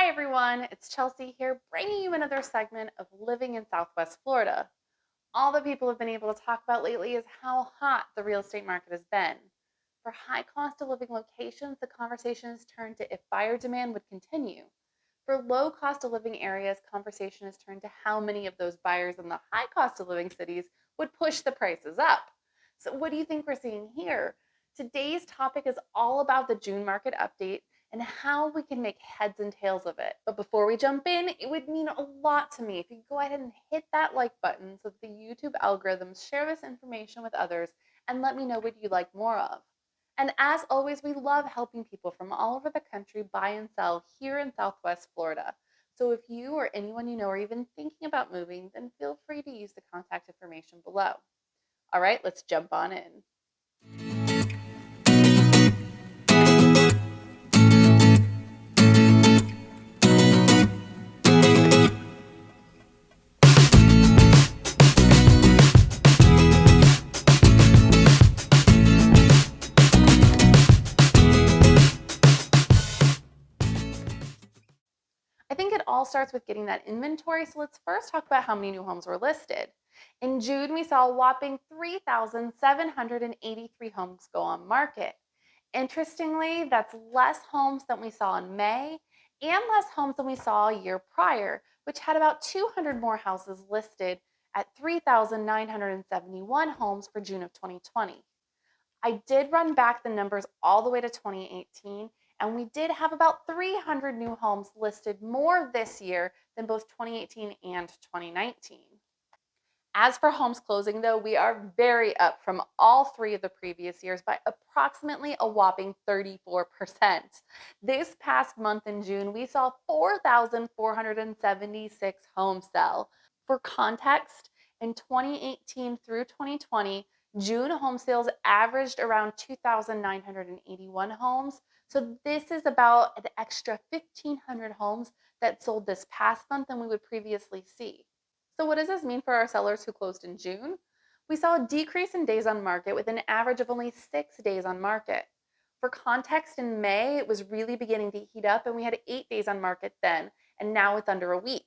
Hi everyone, it's Chelsea here bringing you another segment of living in Southwest Florida. All that people have been able to talk about lately is how hot the real estate market has been. For high cost of living locations, the conversation has turned to if buyer demand would continue. For low cost of living areas, conversation has turned to how many of those buyers in the high cost of living cities would push the prices up. So, what do you think we're seeing here? Today's topic is all about the June market update and how we can make heads and tails of it. But before we jump in, it would mean a lot to me if you could go ahead and hit that like button so that the YouTube algorithms share this information with others and let me know what you'd like more of. And as always, we love helping people from all over the country buy and sell here in Southwest Florida. So if you or anyone you know are even thinking about moving, then feel free to use the contact information below. All right, let's jump on in. I think it all starts with getting that inventory. So let's first talk about how many new homes were listed. In June, we saw a whopping 3,783 homes go on market. Interestingly, that's less homes than we saw in May and less homes than we saw a year prior, which had about 200 more houses listed at 3,971 homes for June of 2020. I did run back the numbers all the way to 2018, and we did have about 300 new homes listed more this year than both 2018 and 2019. As for homes closing, though, we are very up from all three of the previous years by approximately a whopping 34%. This past month in June, we saw 4,476 homes sell. For context, in 2018 through 2020, June home sales averaged around 2,981 homes. So this is about an extra 1,500 homes that sold this past month than we would previously see. So, what does this mean for our sellers who closed in June? We saw a decrease in days on market with an average of only 6 days on market. For context, in May, it was really beginning to heat up and we had 8 days on market then, and now it's under a week.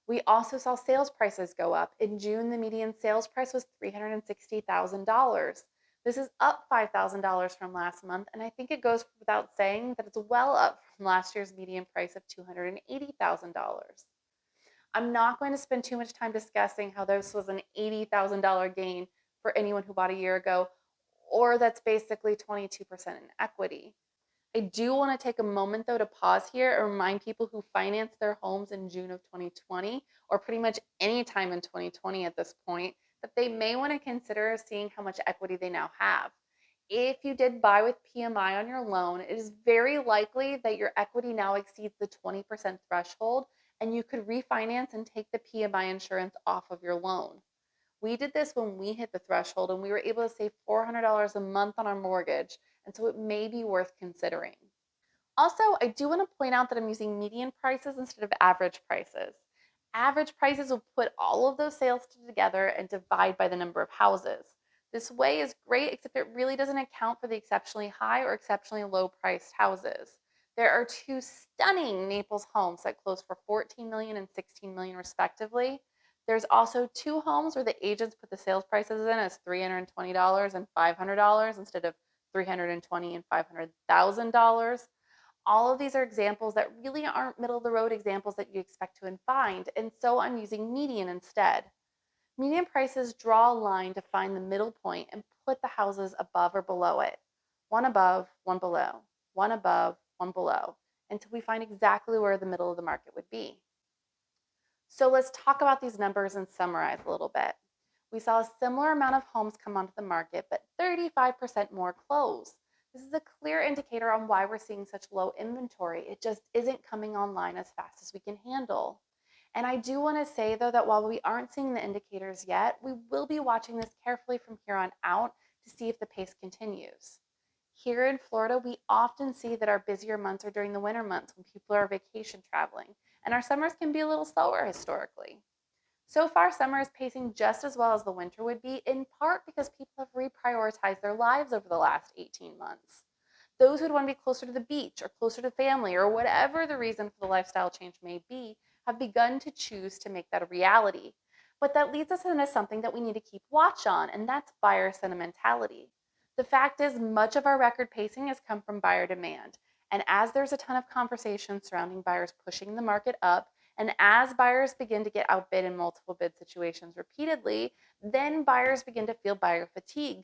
We also saw sales prices go up. In June, the median sales price was $360,000. This is up $5,000 from last month, and I think it goes without saying that it's well up from last year's median price of $280,000. I'm not going to spend too much time discussing how this was an $80,000 gain for anyone who bought a year ago, or that's basically 22% in equity. I do want to take a moment though to pause here and remind people who financed their homes in June of 2020, or pretty much any time in 2020 at this point, that they may want to consider seeing how much equity they now have. If you did buy with PMI on your loan, it is very likely that your equity now exceeds the 20% threshold and you could refinance and take the PMI insurance off of your loan. We did this when we hit the threshold and we were able to save $400 a month on our mortgage, and so it may be worth considering. Also, I do want to point out that I'm using median prices instead of average prices. Average prices will put all of those sales together and divide by the number of houses. This way is great, except it really doesn't account for the exceptionally high or exceptionally low priced houses. There are two stunning Naples homes that closed for 14 million and 16 million respectively. There's also two homes where the agents put the sales prices in as $320 and $500 instead of $320 and $500,000. All of these are examples that really aren't middle of the road examples that you expect to find, and so I'm using median instead. Median prices draw a line to find the middle point and put the houses above or below it. One above, one below, one above, one below, until we find exactly where the middle of the market would be. So let's talk about these numbers and summarize a little bit. We saw a similar amount of homes come onto the market, but 35% more close. This is a clear indicator on why we're seeing such low inventory. It just isn't coming online as fast as we can handle. And I do want to say, though, that while we aren't seeing the indicators yet, we will be watching this carefully from here on out to see if the pace continues. Here in Florida, we often see that our busier months are during the winter months when people are vacation traveling, and our summers can be a little slower historically. So far, summer is pacing just as well as the winter would be, in part because people have reprioritized their lives over the last 18 months. Those who'd want to be closer to the beach or closer to family or whatever the reason for the lifestyle change may be have begun to choose to make that a reality. But that leads us into something that we need to keep watch on, and that's buyer sentimentality. The fact is, much of our record pacing has come from buyer demand. And as there's a ton of conversation surrounding buyers pushing the market up, and as buyers begin to get outbid in multiple bid situations repeatedly, then buyers begin to feel buyer fatigue.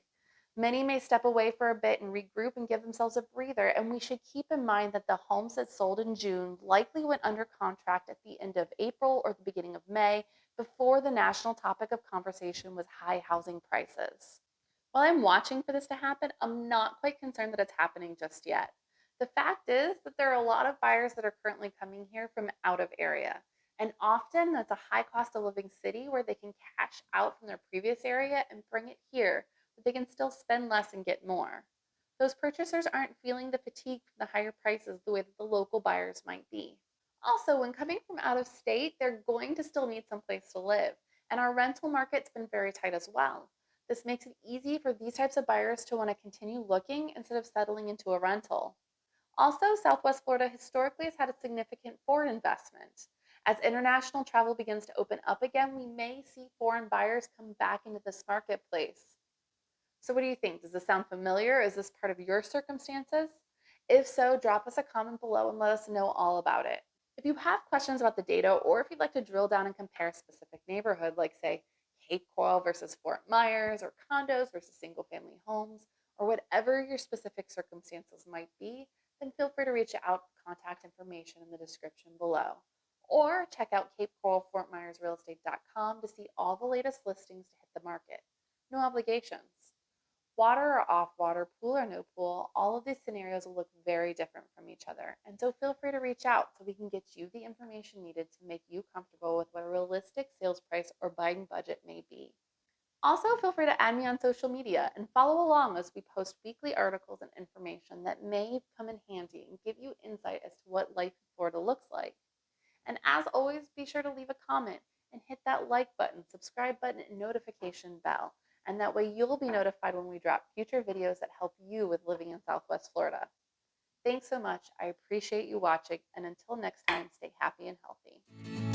Many may step away for a bit and regroup and give themselves a breather, and we should keep in mind that the homes that sold in June likely went under contract at the end of April or the beginning of May before the national topic of conversation was high housing prices. While I'm watching for this to happen, I'm not quite concerned that it's happening just yet. The fact is that there are a lot of buyers that are currently coming here from out of area. And often that's a high cost of living city where they can cash out from their previous area and bring it here, but they can still spend less and get more. Those purchasers aren't feeling the fatigue from the higher prices the way that the local buyers might be. Also, when coming from out of state, they're going to still need some place to live. And our rental market's been very tight as well. This makes it easy for these types of buyers to want to continue looking instead of settling into a rental. Also, Southwest Florida historically has had a significant foreign investment. As international travel begins to open up again, we may see foreign buyers come back into this marketplace. So, what do you think? Does this sound familiar? Is this part of your circumstances? If so, drop us a comment below and let us know all about it. If you have questions about the data, or if you'd like to drill down and compare a specific neighborhood, like say Cape Coral versus Fort Myers, or condos versus single family homes, or whatever your specific circumstances might be, then feel free to reach out. Contact information in the description below. Or check out CapeCoralFortMyersRealEstate.com to see all the latest listings to hit the market. No obligations. Water or off water, pool or no pool, all of these scenarios will look very different from each other. And so feel free to reach out so we can get you the information needed to make you comfortable with what a realistic sales price or buying budget may be. Also, feel free to add me on social media and follow along as we post weekly articles and information that may come in handy and give you insight as to what life in Florida looks like. And as always, be sure to leave a comment and hit that like button, subscribe button, and notification bell. And that way you'll be notified when we drop future videos that help you with living in Southwest Florida. Thanks so much. I appreciate you watching. And until next time, stay happy and healthy.